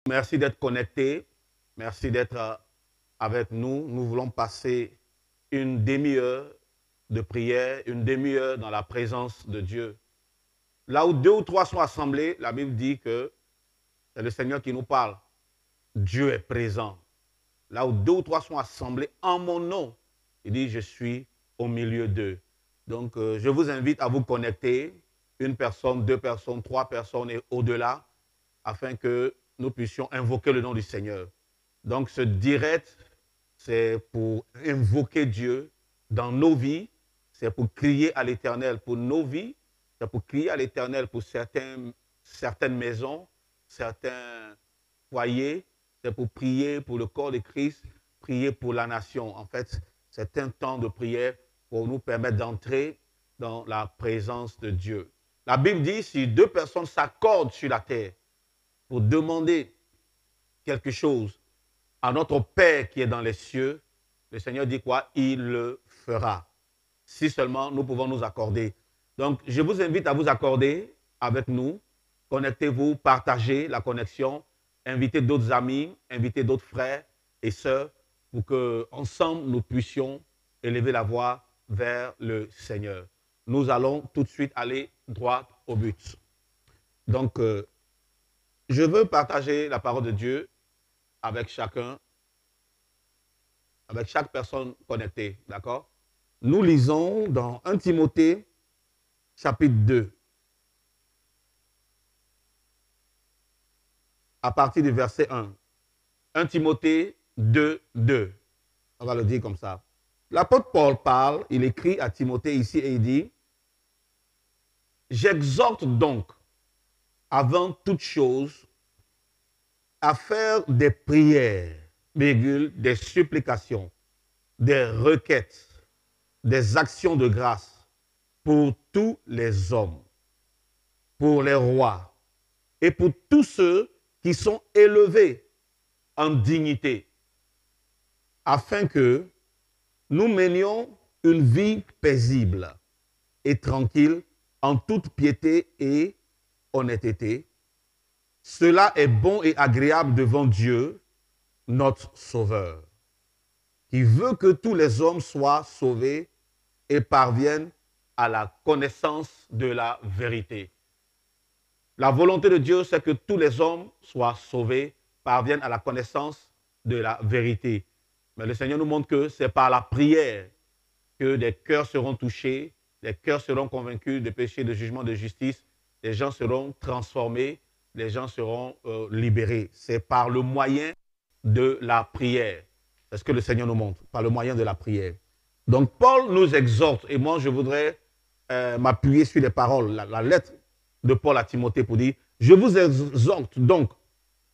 Merci d'être connecté. Merci d'être avec nous. Nous voulons passer une demi-heure de prière, une demi-heure dans la présence de Dieu. Là où deux ou trois sont assemblés, la Bible dit que c'est le Seigneur qui nous parle. Dieu est présent. Là où deux ou trois sont assemblés en mon nom, il dit, je suis au milieu d'eux. Donc, je vous invite à vous connecter, une personne, deux personnes, trois personnes et au-delà, afin que nous puissions invoquer le nom du Seigneur. Donc, ce direct, c'est pour invoquer Dieu dans nos vies, c'est pour crier à l'Éternel pour nos vies, c'est pour crier à l'Éternel pour certaines maisons, certains foyers, c'est pour prier pour le corps de Christ, prier pour la nation. En fait, c'est un temps de prière pour nous permettre d'entrer dans la présence de Dieu. La Bible dit, si deux personnes s'accordent sur la terre pour demander quelque chose à notre Père qui est dans les cieux, le Seigneur dit quoi? Il le fera. Si seulement nous pouvons nous accorder. Donc, je vous invite à vous accorder avec nous. Connectez-vous, partagez la connexion, invitez d'autres amis, invitez d'autres frères et sœurs pour qu'ensemble nous puissions élever la voix vers le Seigneur. Nous allons tout de suite aller droit au but. Donc, je veux partager la parole de Dieu avec chacun, avec chaque personne connectée, d'accord? Nous lisons dans 1 Timothée, chapitre 2, à partir du verset 1. 1 Timothée 2, 2. On va le dire comme ça. L'apôtre Paul parle, il écrit à Timothée ici et il dit, « J'exhorte donc, avant toute chose, à faire des prières, des supplications, des requêtes, des actions de grâce pour tous les hommes, pour les rois et pour tous ceux qui sont élevés en dignité, afin que nous menions une vie paisible et tranquille en toute piété et honnêteté. Cela est bon et agréable devant Dieu, notre Sauveur, qui veut que tous les hommes soient sauvés et parviennent à la connaissance de la vérité. La volonté de Dieu, c'est que tous les hommes soient sauvés, parviennent à la connaissance de la vérité. Mais le Seigneur nous montre que c'est par la prière que des cœurs seront touchés, les cœurs seront convaincus de péché, de jugement, de justice, les gens seront transformés, les gens seront libérés. C'est par le moyen de la prière. C'est ce que le Seigneur nous montre, par le moyen de la prière. Donc Paul nous exhorte, et moi je voudrais m'appuyer sur les paroles, la lettre de Paul à Timothée pour dire, je vous exhorte donc,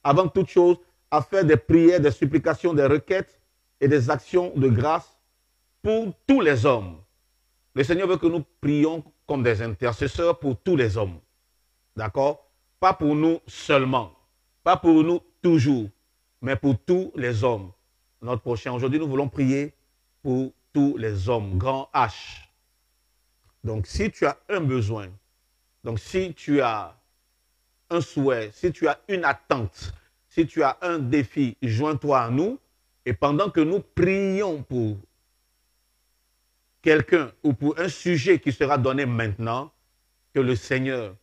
avant toute chose, à faire des prières, des supplications, des requêtes et des actions de grâce pour tous les hommes. Le Seigneur veut que nous prions comme des intercesseurs pour tous les hommes. D'accord? Pas pour nous seulement, pas pour nous toujours, mais pour tous les hommes. Notre prochain, aujourd'hui, nous voulons prier pour tous les hommes, grand H. Donc, si tu as un besoin, donc si tu as un souhait, si tu as une attente, si tu as un défi, joins-toi à nous. Et pendant que nous prions pour quelqu'un ou pour un sujet qui sera donné maintenant, que le Seigneur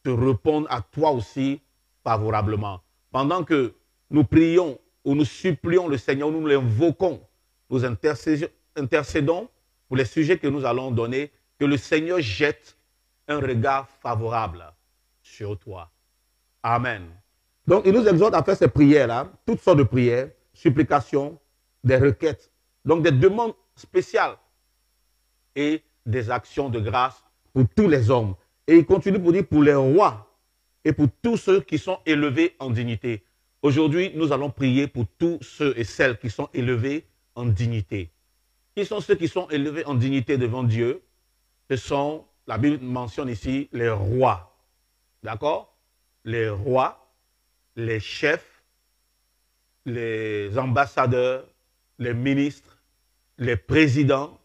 te réponde à toi aussi favorablement. Pendant que nous prions ou nous supplions le Seigneur, nous l'invoquons, nous intercédons pour les sujets que nous allons donner, que le Seigneur jette un regard favorable sur toi. Amen. Donc, il nous exhorte à faire ces prières-là, toutes sortes de prières, supplications, des requêtes, donc des demandes spéciales et des actions de grâce pour tous les hommes. Et il continue pour dire pour les rois et pour tous ceux qui sont élevés en dignité. Aujourd'hui, nous allons prier pour tous ceux et celles qui sont élevés en dignité. Qui sont ceux qui sont élevés en dignité devant Dieu? Ce sont, la Bible mentionne ici, les rois. D'accord? Les rois, les chefs, les ambassadeurs, les ministres, les présidents,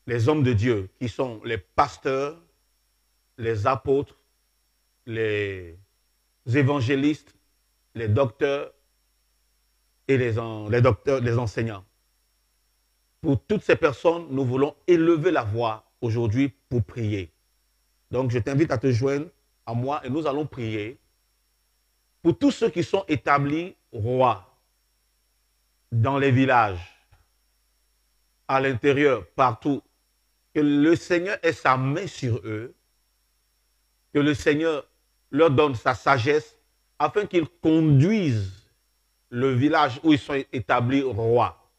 les hommes de Dieu, qui sont les pasteurs, les apôtres, les évangélistes, les docteurs et les enseignants. Pour toutes ces personnes, nous voulons élever la voix aujourd'hui pour prier. Donc, je t'invite à te joindre à moi et nous allons prier pour tous ceux qui sont établis rois dans les villages, à l'intérieur, partout. Que le Seigneur ait sa main sur eux, que le Seigneur leur donne sa sagesse afin qu'ils conduisent le village où ils sont établis rois,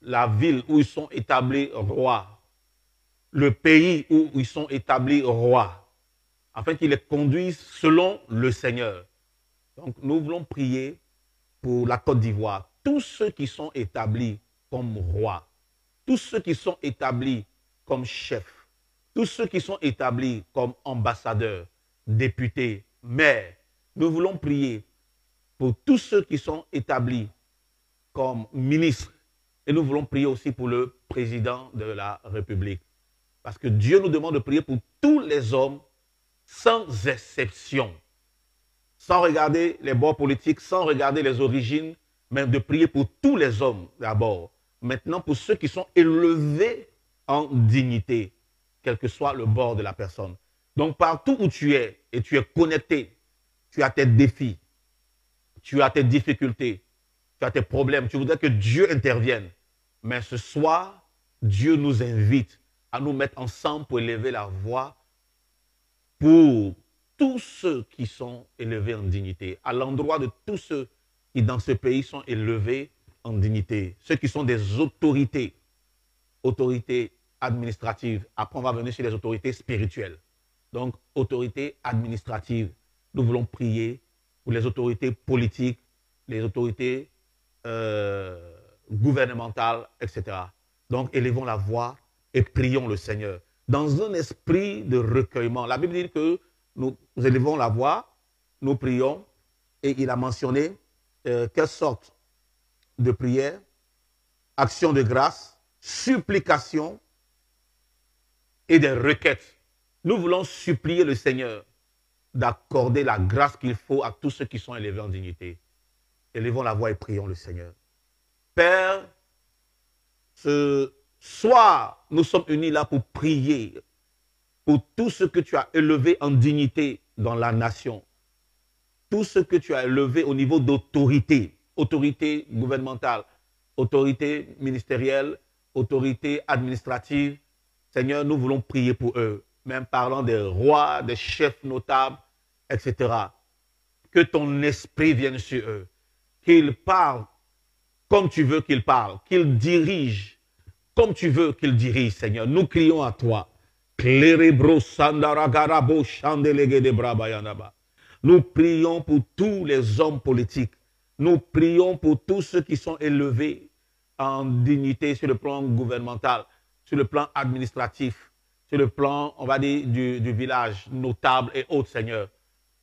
la ville où ils sont établis rois, le pays où ils sont établis rois, afin qu'ils les conduisent selon le Seigneur. Donc nous voulons prier pour la Côte d'Ivoire, tous ceux qui sont établis comme rois, tous ceux qui sont établis comme chefs, tous ceux qui sont établis comme ambassadeurs, députés, maires. Nous voulons prier pour tous ceux qui sont établis comme ministres et nous voulons prier aussi pour le président de la République. Parce que Dieu nous demande de prier pour tous les hommes sans exception, sans regarder les bords politiques, sans regarder les origines, mais de prier pour tous les hommes d'abord. Maintenant, pour ceux qui sont élevés en dignité, quel que soit le bord de la personne. Donc, partout où tu es et tu es connecté, tu as tes défis, tu as tes difficultés, tu as tes problèmes, tu voudrais que Dieu intervienne. Mais ce soir, Dieu nous invite à nous mettre ensemble pour élever la voix pour tous ceux qui sont élevés en dignité, à l'endroit de tous ceux qui dans ce pays sont élevés en dignité, ceux qui sont des autorités, autorités administratives. Après, on va venir sur les autorités spirituelles. Donc, autorités administratives. Nous voulons prier pour les autorités politiques, les autorités gouvernementales, etc. Donc, élevons la voix et prions le Seigneur. Dans un esprit de recueillement. La Bible dit que nous élevons la voix, nous prions, et il a mentionné quelle sorte de prière, action de grâce, supplication et des requêtes. Nous voulons supplier le Seigneur d'accorder la grâce qu'il faut à tous ceux qui sont élevés en dignité. Élevons la voix et prions le Seigneur. Père, ce soir, nous sommes unis là pour prier pour tout ce que tu as élevé en dignité dans la nation. Tout ce que tu as élevé au niveau d'autorité, autorité gouvernementale, autorité ministérielle, autorité administrative. Seigneur, nous voulons prier pour eux, même parlant des rois, des chefs notables, etc. Que ton esprit vienne sur eux, qu'ils parlent comme tu veux qu'ils parlent, qu'ils dirigent comme tu veux qu'ils dirigent, Seigneur. Nous crions à toi. Nous prions pour tous les hommes politiques. Nous prions pour tous ceux qui sont élevés en dignité sur le plan gouvernemental, sur le plan administratif, sur le plan, on va dire, du village, notable et autres, Seigneur.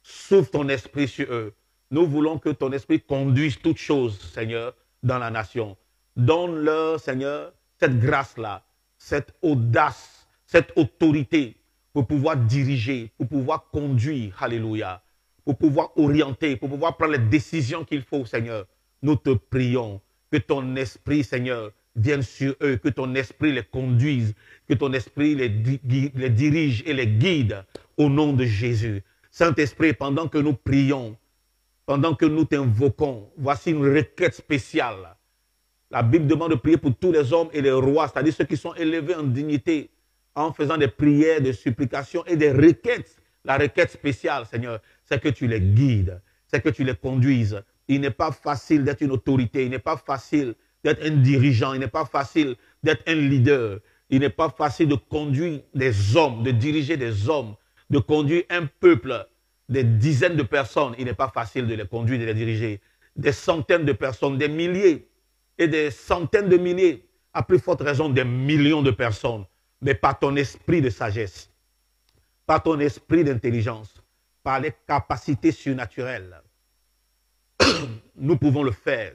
Souffle ton esprit sur eux. Nous voulons que ton esprit conduise toutes choses, Seigneur, dans la nation. Donne-leur, Seigneur, cette grâce-là, cette audace, cette autorité pour pouvoir diriger, pour pouvoir conduire, alléluia, pour pouvoir orienter, pour pouvoir prendre les décisions qu'il faut, Seigneur. Nous te prions que ton esprit, Seigneur, vienne sur eux, que ton esprit les conduise, que ton esprit les dirige et les guide au nom de Jésus. Saint-Esprit, pendant que nous prions, pendant que nous t'invoquons, voici une requête spéciale. La Bible demande de prier pour tous les hommes et les rois, c'est-à-dire ceux qui sont élevés en dignité, en faisant des prières, des supplications et des requêtes. La requête spéciale, Seigneur, c'est que tu les guides, c'est que tu les conduises. Il n'est pas facile d'être une autorité, il n'est pas facile d'être un dirigeant, il n'est pas facile d'être un leader, il n'est pas facile de conduire des hommes, de diriger des hommes, de conduire un peuple, des dizaines de personnes. Il n'est pas facile de les conduire, de les diriger. Des centaines de personnes, des milliers et des centaines de milliers, à plus forte raison des millions de personnes, mais par ton esprit de sagesse, par ton esprit d'intelligence, par les capacités surnaturelles, nous pouvons le faire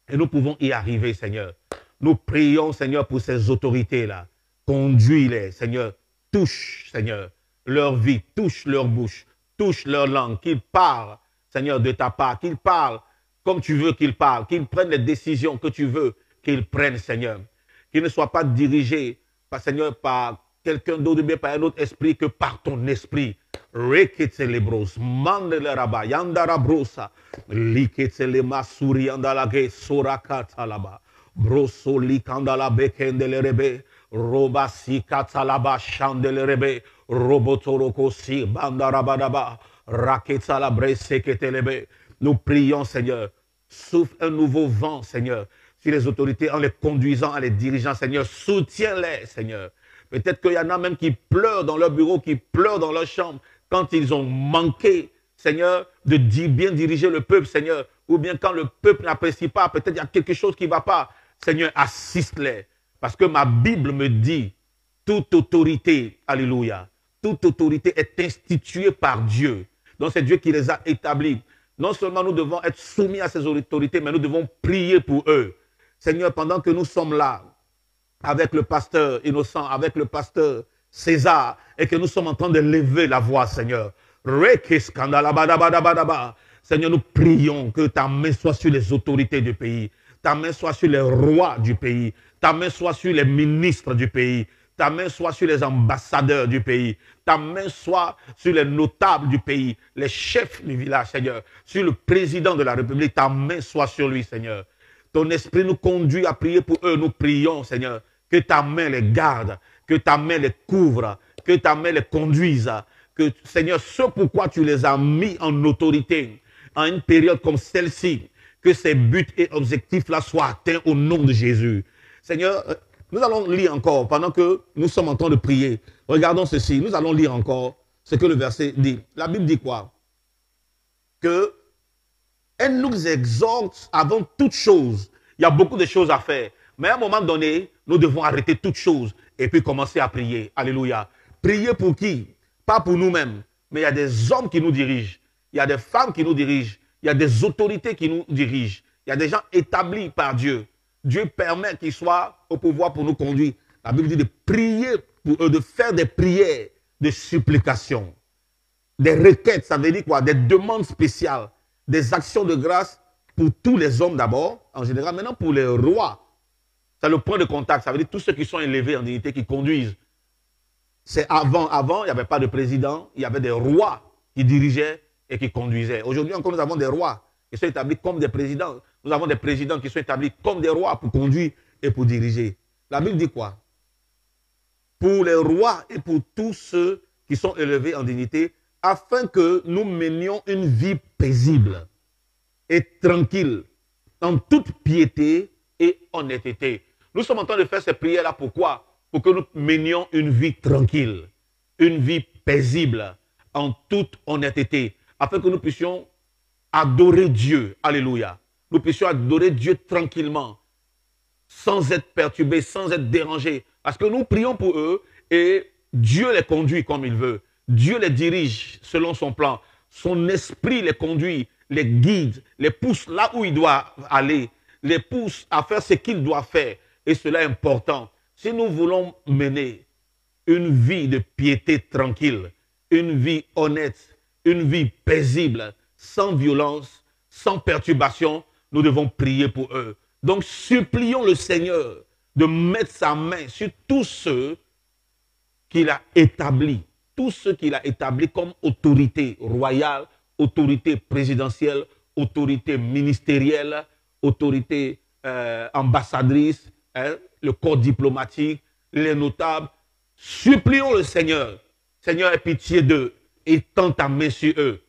et nous pouvons y arriver, Seigneur. Nous prions, Seigneur, pour ces autorités-là. Conduis-les, Seigneur. Touche, Seigneur, leur vie, touche leur bouche, touche leur langue, qu'ils parlent, Seigneur, de ta part, qu'ils parlent comme tu veux qu'ils parlent, qu'ils prennent les décisions que tu veux qu'ils prennent, Seigneur. Qu'ils ne soient pas dirigés, Seigneur, par quelqu'un d'autre, bien par un autre esprit que par ton esprit. Reketselebros, mandeleraba, yandarabrosa, liketselema suriandalage, sorakatalaba, broso likandalabe kendelerebe, robasi katalaba chandelerebe, robotoroko si bandarabadaba, raketsalabre seketelebe. Nous prions, Seigneur, souffle un nouveau vent, Seigneur, sur les autorités en les conduisant, en les dirigeant, Seigneur. Soutiens-les, Seigneur. Peut-être qu'il y en a même qui pleurent dans leur bureau, qui pleurent dans leur chambre, quand ils ont manqué, Seigneur, de bien diriger le peuple, Seigneur. Ou bien quand le peuple n'apprécie pas, peut-être il y a quelque chose qui ne va pas. Seigneur, assiste-les. Parce que ma Bible me dit, toute autorité, alléluia, toute autorité est instituée par Dieu. Donc c'est Dieu qui les a établis. Non seulement nous devons être soumis à ces autorités, mais nous devons prier pour eux. Seigneur, pendant que nous sommes là, avec le pasteur Innocent, avec le pasteur César, et que nous sommes en train de lever la voix, Seigneur. Seigneur, nous prions que ta main soit sur les autorités du pays, ta main soit sur les rois du pays, ta main soit sur les ministres du pays, ta main soit sur les ambassadeurs du pays, ta main soit sur les notables du pays, les chefs du village, Seigneur, sur le président de la République, ta main soit sur lui, Seigneur. Ton esprit nous conduit à prier pour eux, nous prions, Seigneur, que ta main les garde, que ta main les couvre, que ta main les conduise, que, Seigneur, ce pourquoi tu les as mis en autorité, en une période comme celle-ci, que ces buts et objectifs-là soient atteints au nom de Jésus. Seigneur, nous allons lire encore, pendant que nous sommes en train de prier. Regardons ceci, nous allons lire encore ce que le verset dit. La Bible dit quoi? Que elle nous exhorte avant toute chose. Il y a beaucoup de choses à faire. Mais à un moment donné, nous devons arrêter toutes choses et puis commencer à prier. Alléluia. Prier pour qui? Pas pour nous-mêmes. Mais il y a des hommes qui nous dirigent. Il y a des femmes qui nous dirigent. Il y a des autorités qui nous dirigent. Il y a des gens établis par Dieu. Dieu permet qu'ils soient au pouvoir pour nous conduire. La Bible dit de prier pour eux, de faire des prières de supplication. Des requêtes, ça veut dire quoi? Des demandes spéciales. Des actions de grâce pour tous les hommes d'abord, en général. Maintenant, pour les rois, c'est le point de contact. Ça veut dire tous ceux qui sont élevés en dignité, qui conduisent. C'est avant, il n'y avait pas de président, il y avait des rois qui dirigeaient et qui conduisaient. Aujourd'hui encore, nous avons des rois qui sont établis comme des présidents. Nous avons des présidents qui sont établis comme des rois pour conduire et pour diriger. La Bible dit quoi? Pour les rois et pour tous ceux qui sont élevés en dignité, afin que nous menions une vie paisible et tranquille, en toute piété et honnêteté. Nous sommes en train de faire ces prières-là, pourquoi? Pour que nous menions une vie tranquille, une vie paisible, en toute honnêteté, afin que nous puissions adorer Dieu. Alléluia. Nous puissions adorer Dieu tranquillement, sans être perturbés, sans être dérangés. Parce que nous prions pour eux et Dieu les conduit comme il veut. Dieu les dirige selon son plan. Son esprit les conduit, les guide, les pousse là où ils doivent aller, les pousse à faire ce qu'ils doivent faire. Et cela est important. Si nous voulons mener une vie de piété tranquille, une vie honnête, une vie paisible, sans violence, sans perturbation, nous devons prier pour eux. Donc supplions le Seigneur de mettre sa main sur tous ceux qu'il a établis. Tous ceux qu'il a établis comme autorité royale, autorité présidentielle, autorité ministérielle, autorité ambassadrice, le corps diplomatique, les notables. Supplions le Seigneur. Seigneur, aie pitié d'eux et tends ta main sur eux.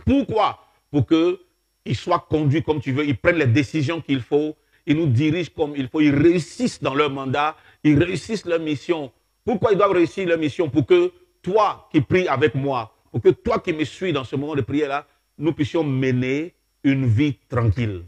Pourquoi? Pour qu'ils soient conduits comme tu veux, ils prennent les décisions qu'il faut, ils nous dirigent comme il faut, ils réussissent dans leur mandat, ils réussissent leur mission. Pourquoi ils doivent réussir leur mission? Pour que toi qui pries avec moi, pour que toi qui me suis dans ce moment de prière-là, nous puissions mener une vie tranquille,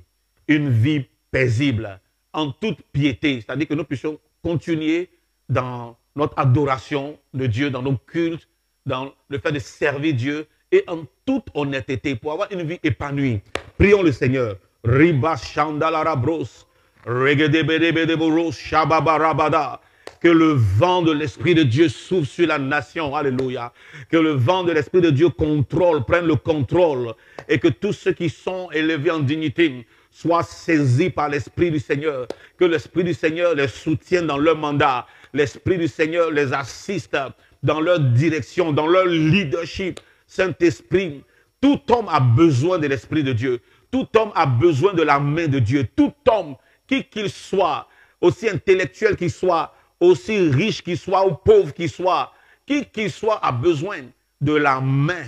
une vie paisible, en toute piété. C'est-à-dire que nous puissions continuer dans notre adoration de Dieu, dans nos cultes, dans le fait de servir Dieu et en toute honnêteté pour avoir une vie épanouie. Prions le Seigneur. Riba Shandalarabros, Regedebedebedeboros, Shababarabada. Que Que le vent de l'Esprit de Dieu souffle sur la nation. Alléluia. Que le vent de l'Esprit de Dieu prenne le contrôle. Et que tous ceux qui sont élevés en dignité soient saisis par l'Esprit du Seigneur. Que l'Esprit du Seigneur les soutienne dans leur mandat. L'Esprit du Seigneur les assiste dans leur direction, dans leur leadership. Saint-Esprit, tout homme a besoin de l'Esprit de Dieu. Tout homme a besoin de la main de Dieu. Tout homme, qui qu'il soit, aussi intellectuel qu'il soit, aussi riche qu'il soit ou pauvre qu'il soit, qui qu'il soit a besoin de la main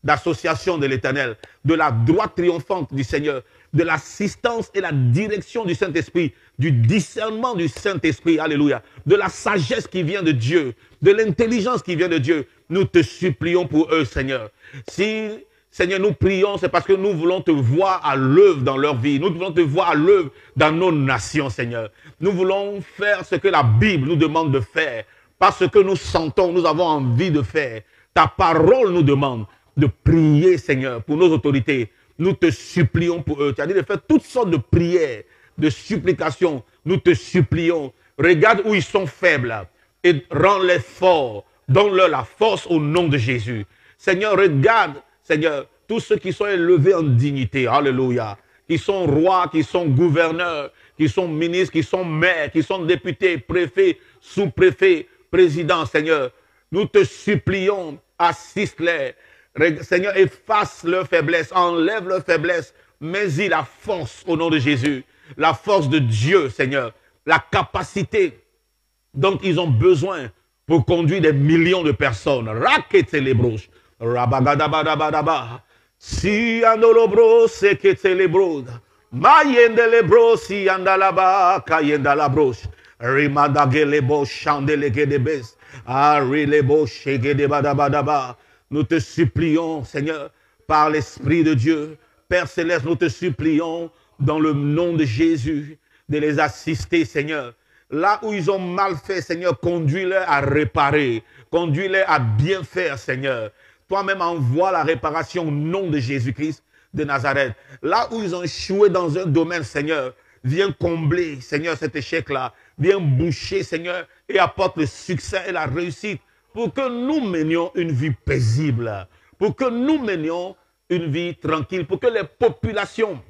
d'association de l'Éternel, de la droite triomphante du Seigneur, de l'assistance et la direction du Saint-Esprit, du discernement du Saint-Esprit, alléluia, de la sagesse qui vient de Dieu, de l'intelligence qui vient de Dieu. Nous te supplions pour eux, Seigneur. Si, Seigneur, nous prions, c'est parce que nous voulons te voir à l'œuvre dans leur vie. Nous voulons te voir à l'œuvre dans nos nations, Seigneur. Nous voulons faire ce que la Bible nous demande de faire. Parce que nous sentons, nous avons envie de faire. Ta parole nous demande de prier, Seigneur, pour nos autorités. Nous te supplions pour eux. Tu as dit de faire toutes sortes de prières, de supplications. Nous te supplions. Regarde où ils sont faibles et rends-les forts. Donne-leur la force au nom de Jésus. Seigneur, regarde, Seigneur, tous ceux qui sont élevés en dignité. Alléluia. Qui sont rois, qui sont gouverneurs, qui sont ministres, qui sont maires, qui sont députés, préfets, sous-préfets, présidents, Seigneur. Nous te supplions, assiste-les. Seigneur, efface leur faiblesse, enlève leur faiblesse, mets-y la force au nom de Jésus. La force de Dieu, Seigneur. La capacité dont ils ont besoin pour conduire des millions de personnes. Rakete les broches. Rabagadabadabadaba. Si andolobro sekete les broches. Mayende les broches, si andalaba, kayenda la broche. Rimadage les broches, chandele gedebes. Ari les broches, gedebadabadaba. Nous te supplions, Seigneur, par l'Esprit de Dieu. Père Céleste, nous te supplions, dans le nom de Jésus, de les assister, Seigneur. Là où ils ont mal fait, Seigneur, conduis-les à réparer. Conduis-les à bien faire, Seigneur. Toi-même envoie la réparation au nom de Jésus-Christ de Nazareth. Là où ils ont échoué dans un domaine, Seigneur, viens combler, Seigneur, cet échec-là. Viens boucher, Seigneur, et apporte le succès et la réussite pour que nous menions une vie paisible, pour que nous menions une vie tranquille, pour que les populations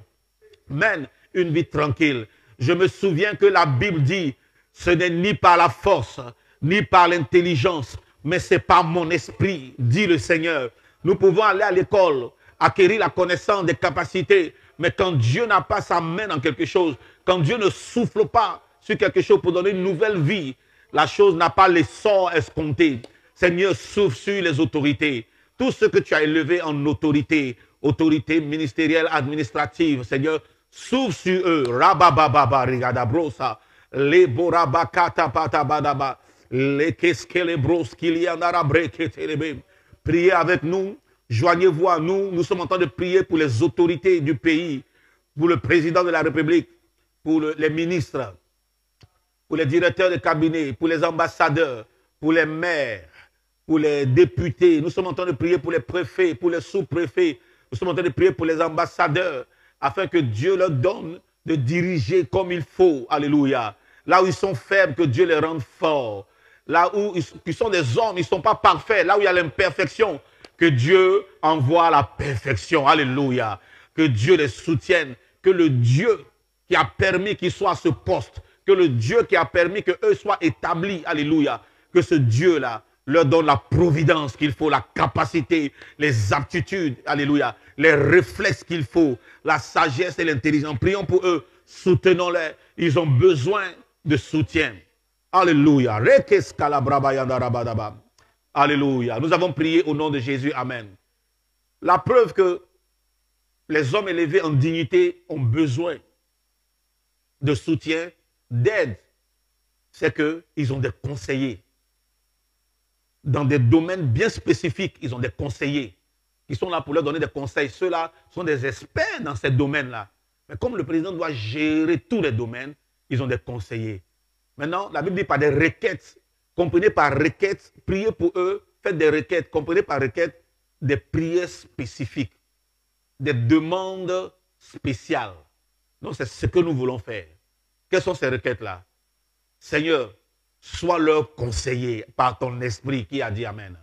mènent une vie tranquille. Je me souviens que la Bible dit, ce n'est ni par la force, ni par l'intelligence, mais c'est par mon esprit, dit le Seigneur. Nous pouvons aller à l'école, acquérir la connaissance, des capacités, mais quand Dieu n'a pas sa main dans quelque chose, quand Dieu ne souffle pas sur quelque chose pour donner une nouvelle vie, la chose n'a pas l'essor escompté. Seigneur, souffle sur les autorités. Tout ce que tu as élevé en autorité, autorité ministérielle, administrative, Seigneur, souffle sur eux. Rabababa, rigadabrosa, les borabakata patabadaba, les keskelebros kilianarabre. Priez avec nous, joignez-vous à nous. Nous sommes en train de prier pour les autorités du pays, pour le président de la République, pour les ministres, pour les directeurs de cabinet, pour les ambassadeurs, pour les maires, pour les députés. Nous sommes en train de prier pour les préfets, pour les sous-préfets. Nous sommes en train de prier pour les ambassadeurs, afin que Dieu leur donne de diriger comme il faut. Alléluia. Là où ils sont faibles, que Dieu les rende forts. Là où ils sont des hommes, ils ne sont pas parfaits. Là où il y a l'imperfection, que Dieu envoie la perfection. Alléluia. Que Dieu les soutienne. Que le Dieu qui a permis qu'ils soient à ce poste, que le Dieu qui a permis qu'eux soient établis, alléluia, que ce Dieu-là leur donne la providence qu'il faut, la capacité, les aptitudes, alléluia, les réflexes qu'il faut, la sagesse et l'intelligence. Prions pour eux, soutenons-les. Ils ont besoin de soutien. Alléluia. Alléluia. Nous avons prié au nom de Jésus. Amen. La preuve que les hommes élevés en dignité ont besoin de soutien, d'aide, c'est qu'ils ont des conseillers. Dans des domaines bien spécifiques, ils ont des conseillers qui sont là pour leur donner des conseils. Ceux-là sont des experts dans ces domaines-là. Mais comme le président doit gérer tous les domaines, ils ont des conseillers. Maintenant, la Bible dit par des requêtes. Comprenez par requêtes, priez pour eux, faites des requêtes. Comprenez par requêtes des prières spécifiques, des demandes spéciales. Donc, c'est ce que nous voulons faire. Quelles sont ces requêtes-là? Seigneur, sois leur conseiller par ton esprit qui a dit Amen.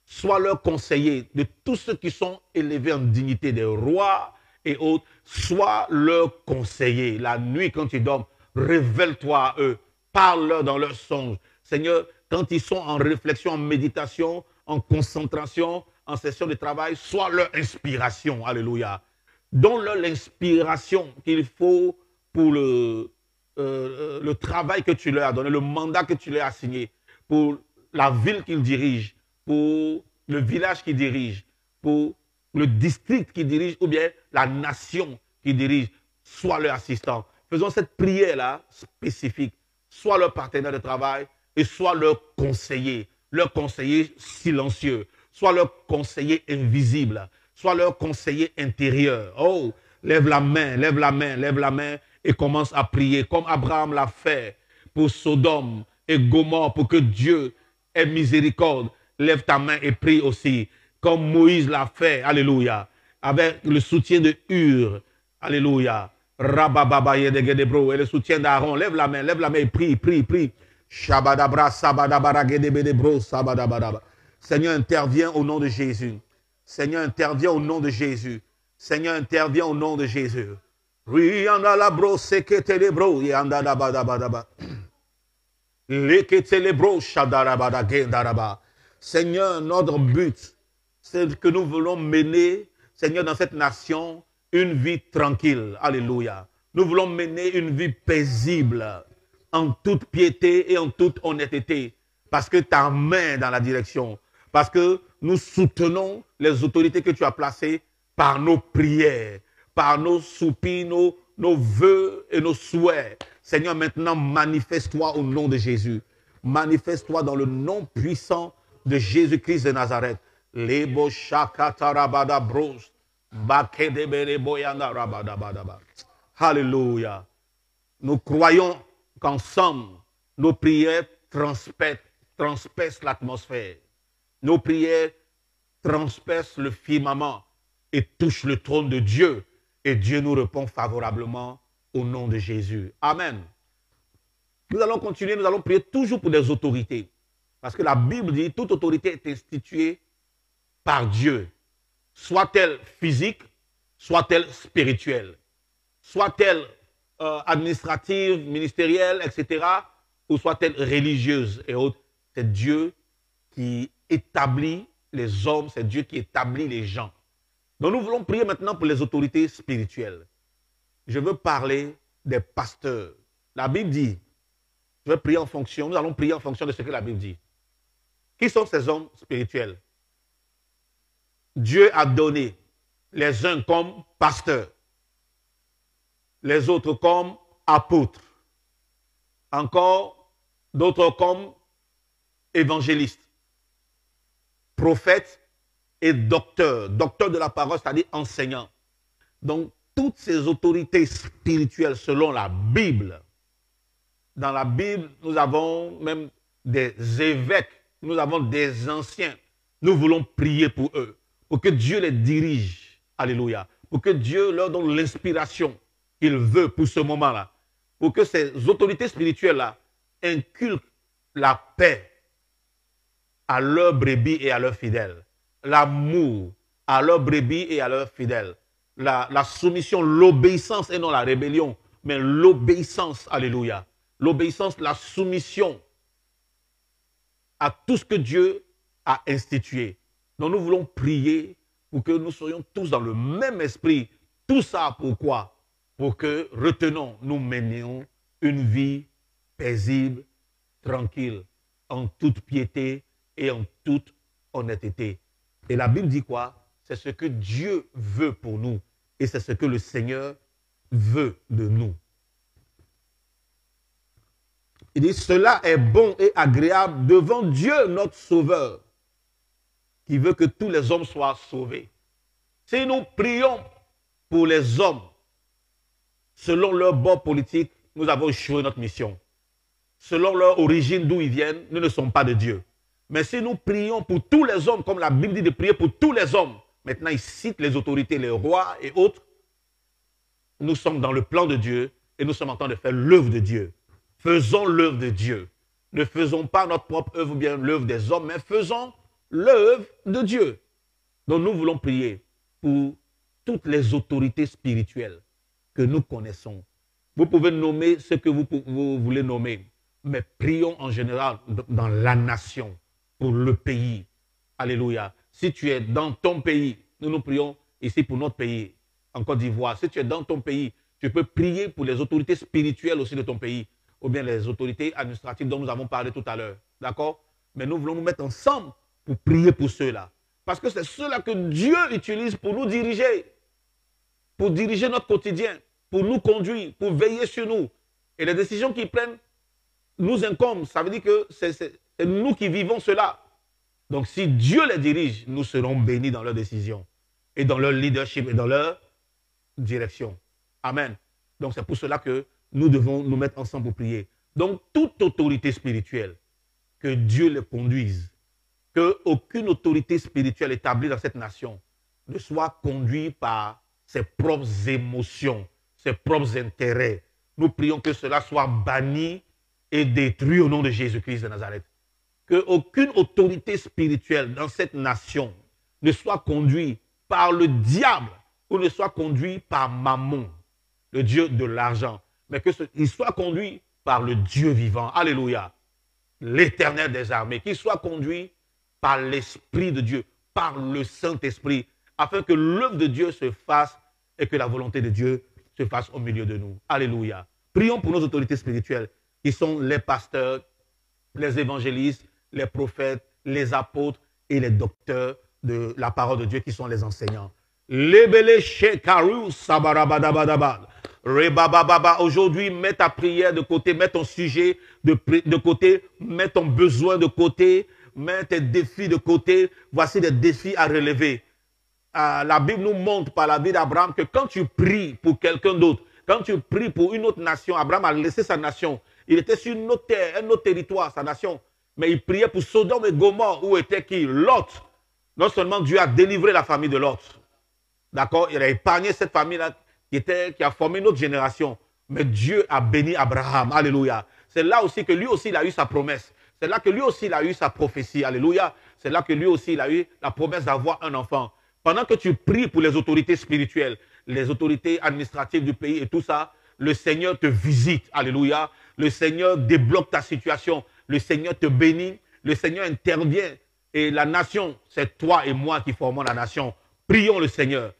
Sois leur conseiller de tous ceux qui sont élevés en dignité des rois et autres. Sois leur conseiller. La nuit, quand ils dorment, révèle-toi à eux. Parle-leur dans leurs songes. Seigneur, quand ils sont en réflexion, en méditation, en concentration, en session de travail, sois leur inspiration. Alléluia. Donne-leur l'inspiration qu'il faut pour le travail que tu leur as donné, le mandat que tu leur as assigné, pour la ville qu'ils dirigent, pour le village qu'ils dirigent, pour le district qu'ils dirigent ou bien la nation qu'ils dirigent. Sois leur assistant. Faisons cette prière-là spécifique. Sois leur partenaire de travail et sois leur conseiller silencieux, sois leur conseiller invisible, sois leur conseiller intérieur. Oh, lève la main, lève la main, lève la main et commence à prier comme Abraham l'a fait pour Sodome et Gomorrhe, pour que Dieu ait miséricorde. Lève ta main et prie aussi, comme Moïse l'a fait, alléluia, avec le soutien de Hur, alléluia, Rabababa Yedegedebro, et le soutien d'Aaron. Lève la main et prie, prie, prie. Shabadabra, sabadabara, gedebedebro, sabadabadaba. Seigneur, interviens au nom de Jésus. Seigneur, interviens au nom de Jésus. Seigneur, interviens au nom de Jésus. Riandalabro, seketelebro, yandadabadabadaba. Leketelebro, shadarabada, gendaraba. Seigneur, notre but, c'est que nous voulons mener, Seigneur, dans cette nation, une vie tranquille. Alléluia. Nous voulons mener une vie paisible, en toute piété et en toute honnêteté, parce que ta main est dans la direction, parce que nous soutenons les autorités que tu as placées par nos prières, par nos soupirs, nos vœux et nos souhaits. Seigneur, maintenant, manifeste-toi au nom de Jésus. Manifeste-toi dans le nom puissant de Jésus-Christ de Nazareth. Lebo shakatarabada bros. Alléluia. Nous croyons qu'ensemble, nos prières transpercent l'atmosphère. Nos prières transpercent le firmament et touchent le trône de Dieu. Et Dieu nous répond favorablement au nom de Jésus. Amen. Nous allons continuer, nous allons prier toujours pour des autorités. Parce que la Bible dit toute autorité est instituée par Dieu. Soit-elle physique, soit-elle spirituelle, soit-elle administrative, ministérielle, etc., ou soit-elle religieuse et autres. C'est Dieu qui établit les hommes, c'est Dieu qui établit les gens. Donc nous voulons prier maintenant pour les autorités spirituelles. Je veux parler des pasteurs. La Bible dit, je vais prier en fonction, nous allons prier en fonction de ce que la Bible dit. Qui sont ces hommes spirituels? Dieu a donné les uns comme pasteurs, les autres comme apôtres, encore d'autres comme évangélistes, prophètes et docteurs. Docteurs de la parole, c'est-à-dire enseignants. Donc, toutes ces autorités spirituelles selon la Bible, dans la Bible, nous avons même des évêques, nous avons des anciens. Nous voulons prier pour eux, pour que Dieu les dirige. Alléluia. Pour que Dieu leur donne l'inspiration qu'il veut pour ce moment-là. Pour que ces autorités spirituelles-là inculquent la paix à leurs brebis et à leurs fidèles. L'amour à leurs brebis et à leurs fidèles. La soumission, l'obéissance et non la rébellion, mais l'obéissance. Alléluia. L'obéissance, la soumission à tout ce que Dieu a institué. Donc nous voulons prier pour que nous soyons tous dans le même esprit. Tout ça pourquoi? Pour que, retenons, nous menions une vie paisible, tranquille, en toute piété et en toute honnêteté. Et la Bible dit quoi? C'est ce que Dieu veut pour nous et c'est ce que le Seigneur veut de nous. Il dit, cela est bon et agréable devant Dieu notre Sauveur, qui veut que tous les hommes soient sauvés. Si nous prions pour les hommes, selon leur bord politique, nous avons échoué notre mission. Selon leur origine, d'où ils viennent, nous ne sommes pas de Dieu. Mais si nous prions pour tous les hommes, comme la Bible dit de prier pour tous les hommes, maintenant il cite les autorités, les rois et autres, nous sommes dans le plan de Dieu et nous sommes en train de faire l'œuvre de Dieu. Faisons l'œuvre de Dieu. Ne faisons pas notre propre œuvre ou bien l'œuvre des hommes, mais faisons l'œuvre de Dieu. Donc nous voulons prier pour toutes les autorités spirituelles que nous connaissons. Vous pouvez nommer ce que vous voulez nommer, mais prions en général dans la nation, pour le pays. Alléluia. Si tu es dans ton pays, nous prions ici pour notre pays, en Côte d'Ivoire. Si tu es dans ton pays, tu peux prier pour les autorités spirituelles aussi de ton pays, ou bien les autorités administratives dont nous avons parlé tout à l'heure. D'accord? Mais nous voulons nous mettre ensemble pour prier pour ceux-là. Parce que c'est ceux-là que Dieu utilise pour nous diriger notre quotidien, pour nous conduire, pour veiller sur nous. Et les décisions qu'ils prennent nous incombent. Ça veut dire que c'est nous qui vivons cela. Donc si Dieu les dirige, nous serons bénis dans leurs décisions et dans leur leadership et dans leur direction. Amen. Donc c'est pour cela que nous devons nous mettre ensemble pour prier. Donc toute autorité spirituelle, que Dieu les conduise, qu'aucune autorité spirituelle établie dans cette nation ne soit conduite par ses propres émotions, ses propres intérêts. Nous prions que cela soit banni et détruit au nom de Jésus-Christ de Nazareth. Qu'aucune autorité spirituelle dans cette nation ne soit conduite par le diable ou ne soit conduite par Mammon, le Dieu de l'argent, mais qu'il soit conduit par le Dieu vivant. Alléluia. L'Éternel des armées, qu'il soit conduit par l'Esprit de Dieu, par le Saint-Esprit, afin que l'œuvre de Dieu se fasse et que la volonté de Dieu se fasse au milieu de nous. Alléluia. Prions pour nos autorités spirituelles, qui sont les pasteurs, les évangélistes, les prophètes, les apôtres et les docteurs de la parole de Dieu, qui sont les enseignants. Aujourd'hui, mets ta prière de côté, mets ton sujet de côté, mets ton besoin de côté, mets tes défis de côté. Voici des défis à relever. La Bible nous montre par la vie d'Abraham que quand tu pries pour quelqu'un d'autre, quand tu pries pour une autre nation, Abraham a laissé sa nation. Il était sur une autre terre, un autre territoire, sa nation. Mais il priait pour Sodome et Gomorrhe, où était qui? Lot. Non seulement Dieu a délivré la famille de Lot. D'accord? Il a épargné cette famille-là qui a formé une autre génération. Mais Dieu a béni Abraham. Alléluia. C'est là aussi que lui aussi, il a eu sa promesse. C'est là que lui aussi, il a eu sa prophétie. Alléluia. C'est là que lui aussi, il a eu la promesse d'avoir un enfant. Pendant que tu pries pour les autorités spirituelles, les autorités administratives du pays et tout ça, le Seigneur te visite. Alléluia. Le Seigneur débloque ta situation. Le Seigneur te bénit. Le Seigneur intervient. Et la nation, c'est toi et moi qui formons la nation. Prions le Seigneur.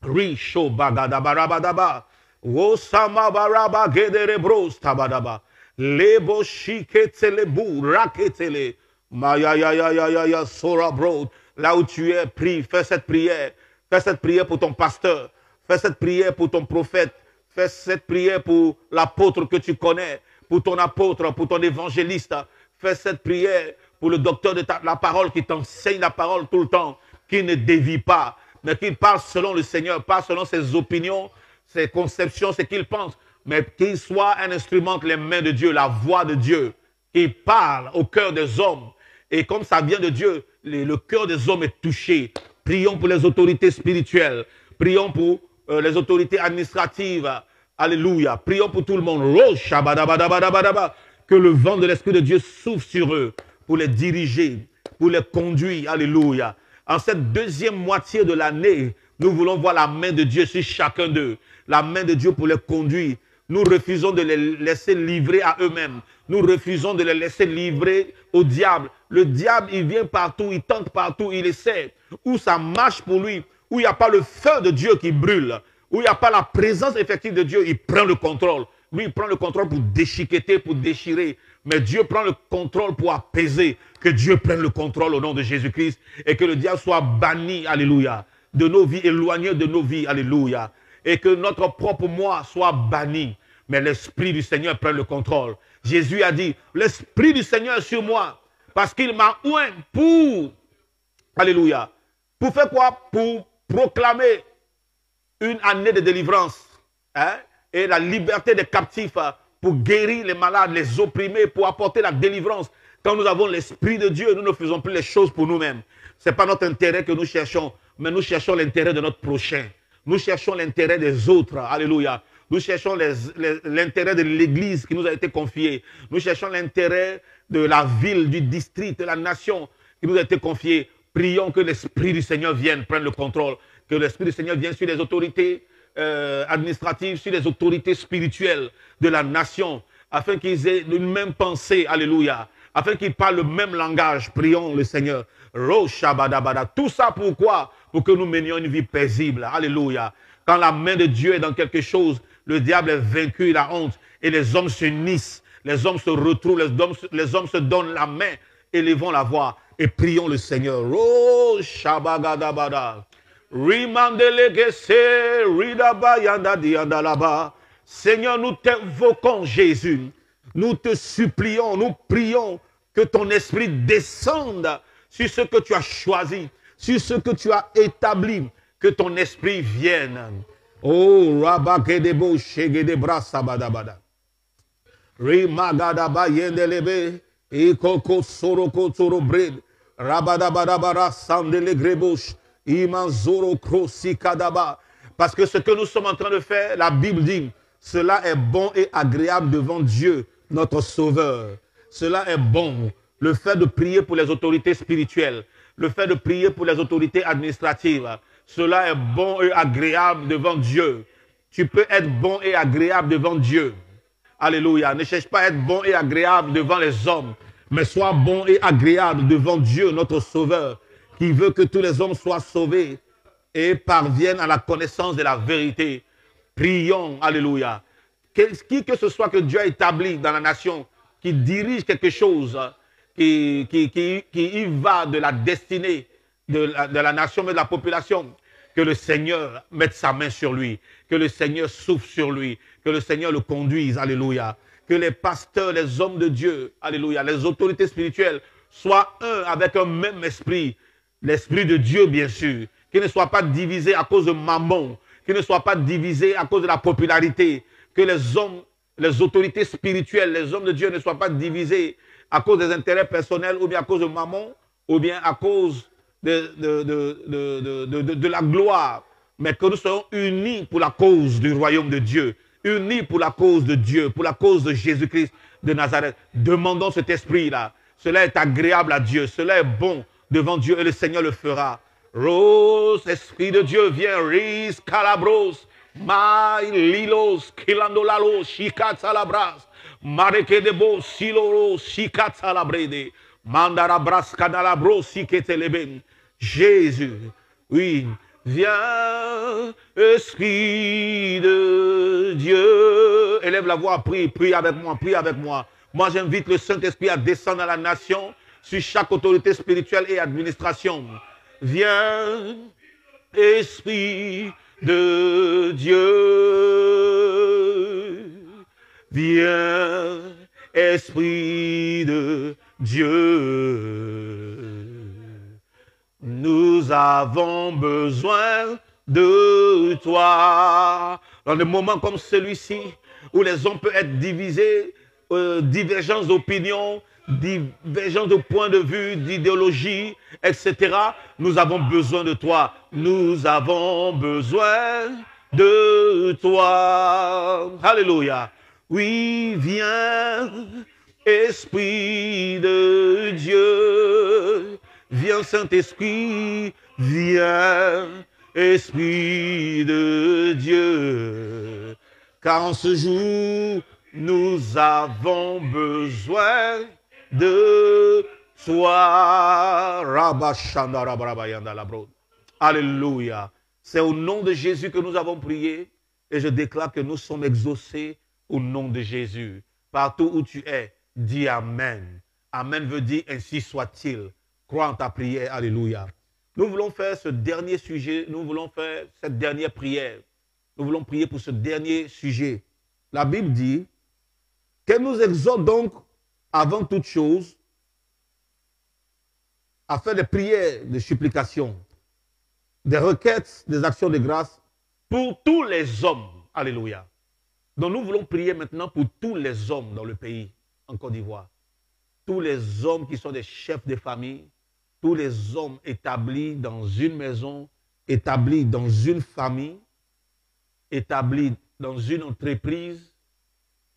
Risho bagadabarabadaba. Osama baraba gederebros tabadaba. Lebo shiketelebu raketele. Maya ya ya ya ya ya sora bro. Là où tu es, prie, fais cette prière. Fais cette prière pour ton pasteur. Fais cette prière pour ton prophète. Fais cette prière pour l'apôtre que tu connais. Pour ton apôtre, pour ton évangéliste. Fais cette prière pour le docteur de la parole qui t'enseigne la parole tout le temps. Qui ne dévie pas, mais qui parle selon le Seigneur, pas selon ses opinions, ses conceptions, ce qu'il pense. Mais qu'il soit un instrument entre les mains de Dieu, la voix de Dieu. Qui parle au cœur des hommes. Et comme ça vient de Dieu, le cœur des hommes est touché. Prions pour les autorités spirituelles. Prions pour les autorités administratives. Alléluia. Prions pour tout le monde. Que le vent de l'Esprit de Dieu souffle sur eux pour les diriger, pour les conduire. Alléluia. En cette deuxième moitié de l'année, nous voulons voir la main de Dieu sur chacun d'eux. La main de Dieu pour les conduire. Nous refusons de les laisser livrer à eux-mêmes. Nous refusons de les laisser livrer au diable. Le diable, il vient partout, il tente partout, il essaie. Où ça marche pour lui, où il n'y a pas le feu de Dieu qui brûle, où il n'y a pas la présence effective de Dieu, il prend le contrôle. Lui, il prend le contrôle pour déchiqueter, pour déchirer. Mais Dieu prend le contrôle pour apaiser. Que Dieu prenne le contrôle au nom de Jésus-Christ et que le diable soit banni, alléluia, de nos vies, éloigné de nos vies, alléluia. Et que notre propre moi soit banni. Mais l'Esprit du Seigneur prenne le contrôle. Jésus a dit, l'Esprit du Seigneur est sur moi parce qu'il m'a oint pour, alléluia, pour faire quoi? Pour proclamer une année de délivrance, hein, et la liberté des captifs, pour guérir les malades, les opprimés, pour apporter la délivrance. Quand nous avons l'Esprit de Dieu, nous ne faisons plus les choses pour nous-mêmes. Ce n'est pas notre intérêt que nous cherchons, mais nous cherchons l'intérêt de notre prochain. Nous cherchons l'intérêt des autres. Alléluia. Nous cherchons l'intérêt de l'Église qui nous a été confiée. Nous cherchons l'intérêt de la ville, du district, de la nation qui nous a été confiée. Prions que l'Esprit du Seigneur vienne prendre le contrôle, que l'Esprit du Seigneur vienne sur les autorités administratives, sur les autorités spirituelles de la nation, afin qu'ils aient une même pensée, alléluia, afin qu'ils parlent le même langage. Prions le Seigneur. Tout ça pourquoi? Pour que nous menions une vie paisible, alléluia. Quand la main de Dieu est dans quelque chose, le diable est vaincu, il a honte, et les hommes s'unissent, les hommes se retrouvent, les hommes se donnent la main, élevons la voix et prions le Seigneur. Oh, Shabagadabada. Seigneur, nous t'invoquons, Jésus. Nous te supplions, nous prions que ton esprit descende sur ce que tu as choisi, sur ce que tu as établi, que ton esprit vienne. Oh, Rabakedebo Shegedebra Sabadabada. Rimagadaba Yendelebe, Ekoko Soroko Torobred, Rabadabadabara Sandelegrebouche. Parce que ce que nous sommes en train de faire, la Bible dit, cela est bon et agréable devant Dieu, notre Sauveur. Cela est bon. Le fait de prier pour les autorités spirituelles, le fait de prier pour les autorités administratives, cela est bon et agréable devant Dieu. Tu peux être bon et agréable devant Dieu. Alléluia. Ne cherche pas à être bon et agréable devant les hommes, mais sois bon et agréable devant Dieu, notre Sauveur, qui veut que tous les hommes soient sauvés et parviennent à la connaissance de la vérité. Prions, alléluia. Qui que ce soit que Dieu a établi dans la nation, qui dirige quelque chose, qui y va de la destinée de la nation, mais de la population, que le Seigneur mette sa main sur lui, que le Seigneur souffle sur lui, que le Seigneur le conduise, alléluia. Que les pasteurs, les hommes de Dieu, alléluia, les autorités spirituelles soient un avec un même esprit, l'esprit de Dieu, bien sûr, qui ne soit pas divisé à cause de mammon, qui ne soit pas divisé à cause de la popularité, que les hommes, les autorités spirituelles, les hommes de Dieu ne soient pas divisés à cause des intérêts personnels ou bien à cause de mammon ou bien à cause de la gloire, mais que nous soyons unis pour la cause du royaume de Dieu, unis pour la cause de Dieu, pour la cause de Jésus-Christ de Nazareth. Demandons cet esprit-là. Cela est agréable à Dieu, cela est bon devant Dieu et le Seigneur le fera. Rose, Esprit de Dieu, viens, Riz, Calabros, Mai, Lilos, Kilandolalos, Shikat Salabras, Marekedebo, Siloro, Shikat Salabrede, Mandarabras, Canalabros, Siketeleben. Jésus, oui, viens, Esprit de Dieu. Élève la voix, prie, prie avec moi, prie avec moi. Moi, j'invite le Saint-Esprit à descendre à la nation, sur chaque autorité spirituelle et administration. Viens, Esprit de Dieu. Viens, Esprit de Dieu. Nous avons besoin de toi. Dans des moments comme celui-ci, où les hommes peuvent être divisés, divergence d'opinion, divergence de point de vue, d'idéologie, etc. Nous avons besoin de toi. Nous avons besoin de toi. Alléluia. Oui, viens, Esprit de Dieu. Viens, Saint-Esprit. Viens, Esprit de Dieu. Car en ce jour, nous avons besoin de toi. Alléluia. C'est au nom de Jésus que nous avons prié et je déclare que nous sommes exaucés au nom de Jésus. Partout où tu es, dis Amen. Amen veut dire ainsi soit-il. Crois en ta prière. Alléluia. Nous voulons faire ce dernier sujet, nous voulons faire cette dernière prière. Nous voulons prier pour ce dernier sujet. La Bible dit qu'elle nous exhorte donc avant toute chose à faire des prières de supplication, des requêtes, des actions de grâce pour tous les hommes. Alléluia. Donc nous voulons prier maintenant pour tous les hommes dans le pays, en Côte d'Ivoire. Tous les hommes qui sont des chefs de famille, tous les hommes établis dans une maison, établis dans une famille, établis dans une entreprise,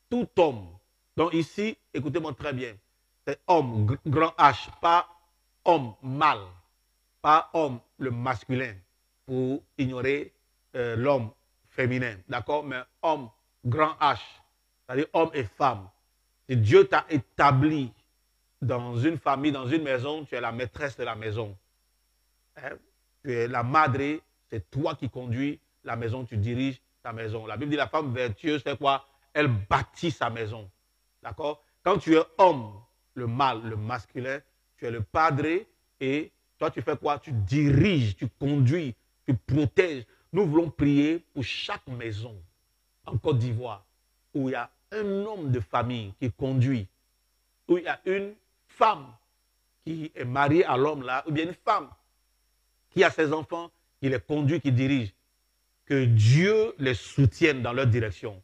tout homme, donc ici, écoutez-moi très bien, c'est homme, grand H, pas homme mâle, pas homme le masculin, pour ignorer l'homme féminin, d'accord? Mais homme, grand H, c'est-à-dire homme et femme. Si Dieu t'a établi dans une famille, dans une maison, tu es la maîtresse de la maison. Hein? Tu es la madre, c'est toi qui conduis la maison, tu diriges ta maison. La Bible dit la femme vertueuse, c'est quoi? Elle bâtit sa maison. D'accord? Quand tu es homme, le mâle, le masculin, tu es le padre et toi tu fais quoi? Tu diriges, tu conduis, tu protèges. Nous voulons prier pour chaque maison en Côte d'Ivoire où il y a un homme de famille qui conduit, où il y a une femme qui est mariée à l'homme là, ou bien une femme qui a ses enfants, qui les conduit, qui dirige. Que Dieu les soutienne dans leur direction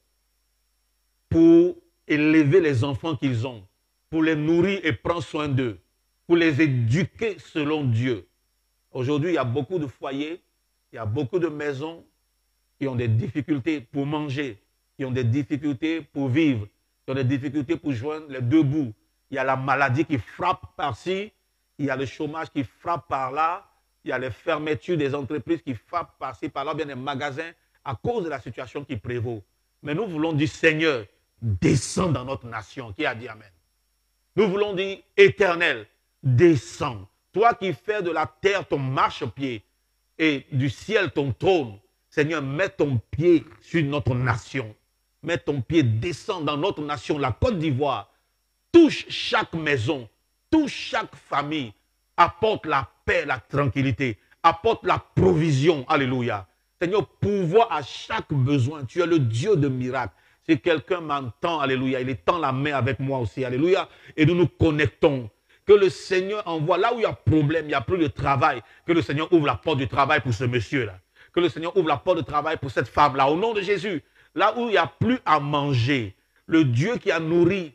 pour élever les enfants qu'ils ont, pour les nourrir et prendre soin d'eux, pour les éduquer selon Dieu. Aujourd'hui, il y a beaucoup de foyers, il y a beaucoup de maisons qui ont des difficultés pour manger, qui ont des difficultés pour vivre, qui ont des difficultés pour joindre les deux bouts. Il y a la maladie qui frappe par-ci, il y a le chômage qui frappe par-là, il y a les fermetures des entreprises qui frappent par-ci, par-là, bien des magasins à cause de la situation qui prévaut. Mais nous voulons dire, Seigneur, descends dans notre nation. Qui a dit Amen? Nous voulons dire, Éternel, descends. Toi qui fais de la terre ton marchepied et du ciel ton trône, Seigneur, mets ton pied sur notre nation. Mets ton pied, descends dans notre nation, la Côte d'Ivoire. Touche chaque maison, touche chaque famille. Apporte la paix, la tranquillité. Apporte la provision. Alléluia. Seigneur, pourvois à chaque besoin. Tu es le Dieu de miracles. Si quelqu'un m'entend, alléluia, il est tend la main avec moi aussi, alléluia. Et nous nous connectons. Que le Seigneur envoie, là où il y a problème, il n'y a plus de travail, que le Seigneur ouvre la porte du travail pour ce monsieur-là. Que le Seigneur ouvre la porte de travail pour cette femme-là, au nom de Jésus. Là où il n'y a plus à manger, le Dieu qui a nourri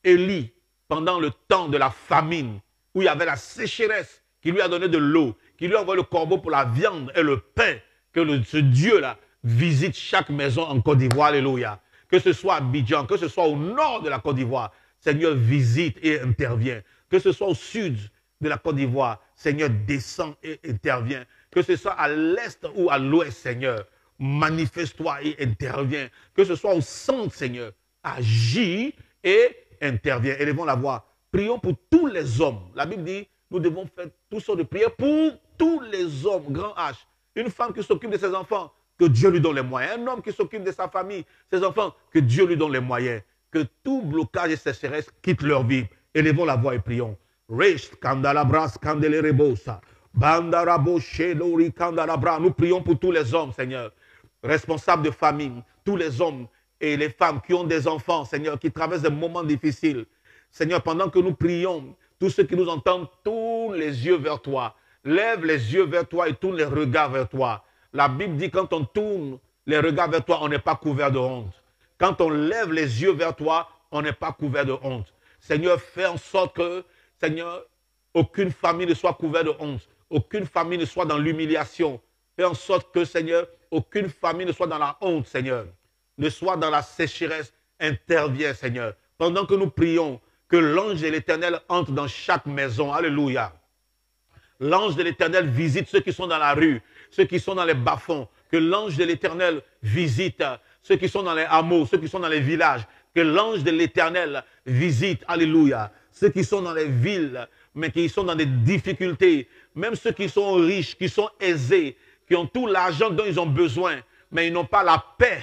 Élie pendant le temps de la famine, où il y avait la sécheresse, qui lui a donné de l'eau, qui lui a envoyé le corbeau pour la viande et le pain, que ce Dieu-là visite chaque maison en Côte d'Ivoire, alléluia. Que ce soit à Abidjan, que ce soit au nord de la Côte d'Ivoire, Seigneur visite et intervient. Que ce soit au sud de la Côte d'Ivoire, Seigneur descend et intervient. Que ce soit à l'est ou à l'ouest, Seigneur, manifeste-toi et intervient. Que ce soit au centre, Seigneur, agis et intervient. Élevons la voix. Prions pour tous les hommes. La Bible dit, nous devons faire toutes sortes de prières pour tous les hommes, grand H. Une femme qui s'occupe de ses enfants, que Dieu lui donne les moyens. Un homme qui s'occupe de sa famille, ses enfants, que Dieu lui donne les moyens. Que tout blocage et sécheresse quitte leur vie. Élevons la voix et prions. Nous prions pour tous les hommes, Seigneur, responsables de famille, tous les hommes et les femmes qui ont des enfants, Seigneur, qui traversent des moments difficiles. Seigneur, pendant que nous prions, tous ceux qui nous entendent, tournent les yeux vers toi. Lève les yeux vers toi et tourne les regards vers toi. La Bible dit quand on tourne les regards vers toi, on n'est pas couvert de honte. Quand on lève les yeux vers toi, on n'est pas couvert de honte. Seigneur, fais en sorte que, Seigneur, aucune famille ne soit couverte de honte. Aucune famille ne soit dans l'humiliation. Fais en sorte que, Seigneur, aucune famille ne soit dans la honte, Seigneur. Ne soit dans la sécheresse. Interviens, Seigneur. Pendant que nous prions, que l'ange de l'Éternel entre dans chaque maison. Alléluia. L'ange de l'Éternel visite ceux qui sont dans la rue, ceux qui sont dans les bas-fonds. Que l'ange de l'Éternel visite ceux qui sont dans les hameaux, ceux qui sont dans les villages. Que l'ange de l'Éternel visite, alléluia, ceux qui sont dans les villes, mais qui sont dans des difficultés. Même ceux qui sont riches, qui sont aisés, qui ont tout l'argent dont ils ont besoin, mais ils n'ont pas la paix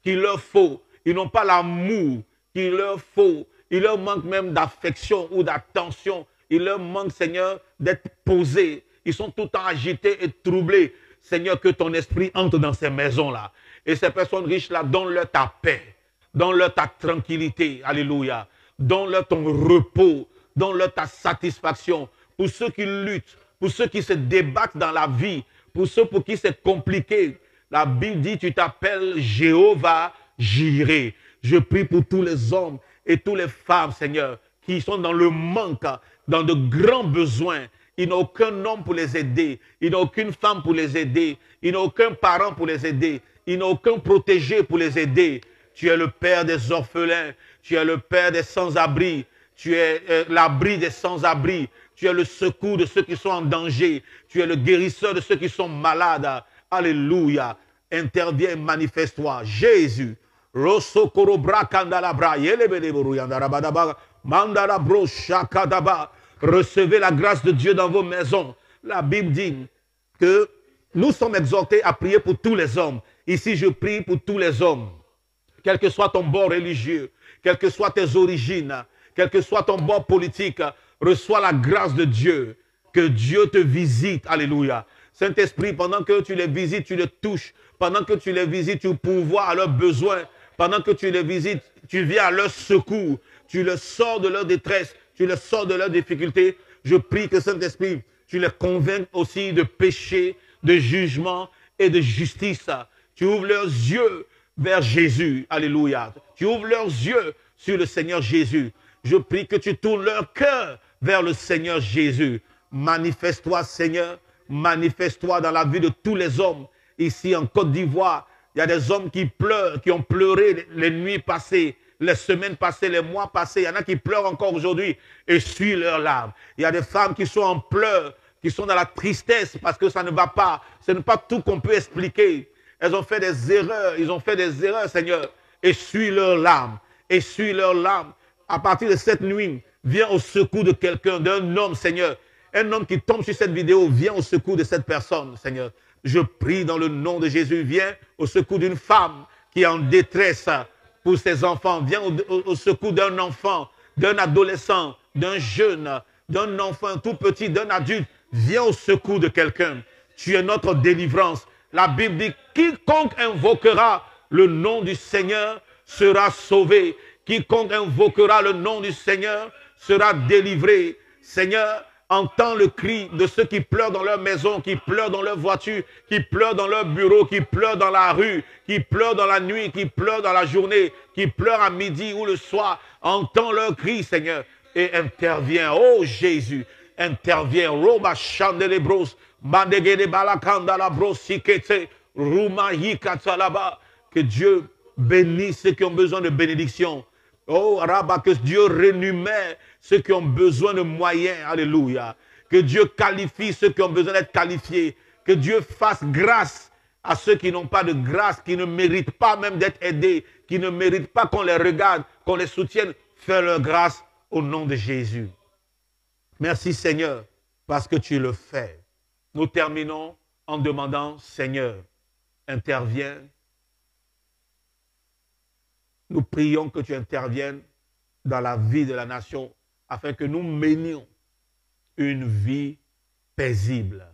qu'il leur faut. Ils n'ont pas l'amour qu'il leur faut. Il leur manque même d'affection ou d'attention. Il leur manque, Seigneur, d'être posés. Ils sont tout le temps agités et troublés. Seigneur, que ton esprit entre dans ces maisons-là. Et ces personnes riches-là, donne-leur ta paix. Donne-leur ta tranquillité. Alléluia. Donne-leur ton repos. Donne-leur ta satisfaction. Pour ceux qui luttent, pour ceux qui se débattent dans la vie, pour ceux pour qui c'est compliqué. La Bible dit, tu t'appelles Jéhovah Jireh. Je prie pour tous les hommes et toutes les femmes, Seigneur, qui sont dans le manque, dans de grands besoins. Il n'y a aucun homme pour les aider. Il n'y a aucune femme pour les aider. Il n'y a aucun parent pour les aider. il n'a aucun protégé pour les aider. Tu es le père des orphelins, tu es le père des sans-abri, tu es l'abri des sans-abri, tu es le secours de ceux qui sont en danger, tu es le guérisseur de ceux qui sont malades. Alléluia. Interviens et manifeste-toi. Jésus. Recevez la grâce de Dieu dans vos maisons. La Bible dit que nous sommes exhortés à prier pour tous les hommes. Ici, je prie pour tous les hommes. Quel que soit ton bord religieux, quelles que soient tes origines, quel que soit ton bord politique, reçois la grâce de Dieu. Que Dieu te visite. Alléluia. Saint-Esprit, pendant que tu les visites, tu les touches. Pendant que tu les visites, tu pourvois à leurs besoins. Pendant que tu les visites, tu viens à leur secours. Tu les sors de leur détresse. Tu les sors de leurs difficultés. Je prie que Saint-Esprit, tu les convainques aussi de péché, de jugement et de justice. Tu ouvres leurs yeux vers Jésus. Alléluia. Tu ouvres leurs yeux sur le Seigneur Jésus. Je prie que tu tournes leur cœur vers le Seigneur Jésus. Manifeste-toi, Seigneur. Manifeste-toi dans la vie de tous les hommes. Ici en Côte d'Ivoire, il y a des hommes qui pleurent, qui ont pleuré les nuits passées, les semaines passées, les mois passés. Il y en a qui pleurent encore aujourd'hui et essuient leurs larmes. Il y a des femmes qui sont en pleurs, qui sont dans la tristesse parce que ça ne va pas. Ce n'est pas tout qu'on peut expliquer. Elles ont fait des erreurs, ils ont fait des erreurs, Seigneur. Essuie leurs larmes, essuie leurs larmes. À partir de cette nuit, viens au secours de quelqu'un, d'un homme, Seigneur. Un homme qui tombe sur cette vidéo, viens au secours de cette personne, Seigneur. Je prie dans le nom de Jésus, viens au secours d'une femme qui est en détresse pour ses enfants. Viens au secours d'un enfant, d'un adolescent, d'un jeune, d'un enfant tout petit, d'un adulte. Viens au secours de quelqu'un. Tu es notre délivrance. La Bible dit, quiconque invoquera le nom du Seigneur sera sauvé. Quiconque invoquera le nom du Seigneur sera délivré. Seigneur, entends le cri de ceux qui pleurent dans leur maison, qui pleurent dans leur voiture, qui pleurent dans leur bureau, qui pleurent dans la rue, qui pleurent dans la nuit, qui pleurent dans la journée, qui pleurent à midi ou le soir. Entends leur cri, Seigneur, et interviens. Oh Jésus, interviens. Roba chandelebros, mandegede balakanda la brosikete, rumahi katsalaba. Que Dieu bénisse ceux qui ont besoin de bénédiction. Oh, Rabba, que Dieu rémunère ceux qui ont besoin de moyens. Alléluia. Que Dieu qualifie ceux qui ont besoin d'être qualifiés. Que Dieu fasse grâce à ceux qui n'ont pas de grâce, qui ne méritent pas même d'être aidés, qui ne méritent pas qu'on les regarde, qu'on les soutienne. Fais leur grâce au nom de Jésus. Merci Seigneur, parce que tu le fais. Nous terminons en demandant, Seigneur, interviens. Nous prions que tu interviennes dans la vie de la nation afin que nous menions une vie paisible,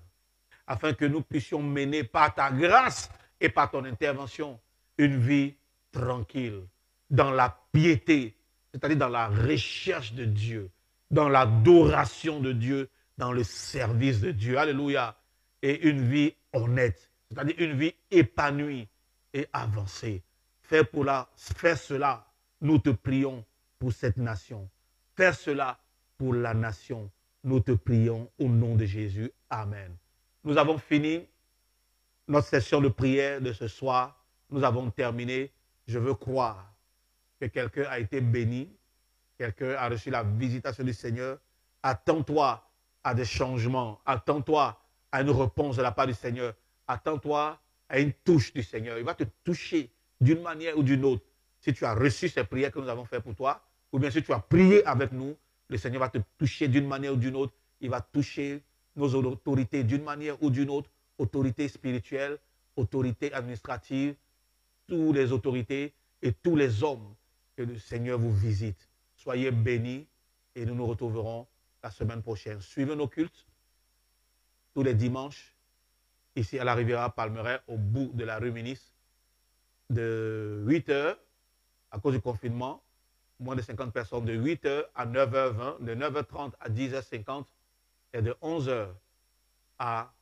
afin que nous puissions mener par ta grâce et par ton intervention une vie tranquille, dans la piété, c'est-à-dire dans la recherche de Dieu, dans l'adoration de Dieu, dans le service de Dieu. Alléluia. Et une vie honnête, c'est-à-dire une vie épanouie et avancée. Fais cela, nous te prions pour cette nation. Fais cela pour la nation. Nous te prions au nom de Jésus. Amen. Nous avons fini notre session de prière de ce soir. Nous avons terminé. Je veux croire que quelqu'un a été béni. Quelqu'un a reçu la visitation du Seigneur. Attends-toi à des changements. Attends-toi à une réponse de la part du Seigneur. Attends-toi à une touche du Seigneur. Il va te toucher d'une manière ou d'une autre. Si tu as reçu ces prières que nous avons faites pour toi, ou bien si tu as prié avec nous, le Seigneur va te toucher d'une manière ou d'une autre. Il va toucher nos autorités d'une manière ou d'une autre, autorités spirituelles, autorités administratives, toutes les autorités et tous les hommes que le Seigneur vous visite. Soyez bénis et nous nous retrouverons la semaine prochaine. Suivez nos cultes tous les dimanches ici à la Riviera Palmeraie, au bout de la rue Ministre, de 8h, à cause du confinement, moins de 50 personnes, de 8h à 9h20, de 9h30 à 10h50 et de 11h à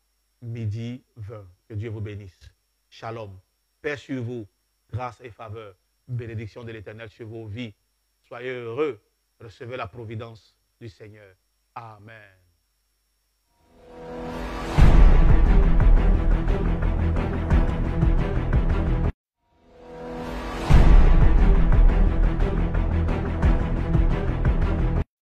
midi 20. Que Dieu vous bénisse. Shalom. Paix sur vous, grâce et faveur, bénédiction de l'Éternel sur vos vies. Soyez heureux, recevez la providence du Seigneur. Amen.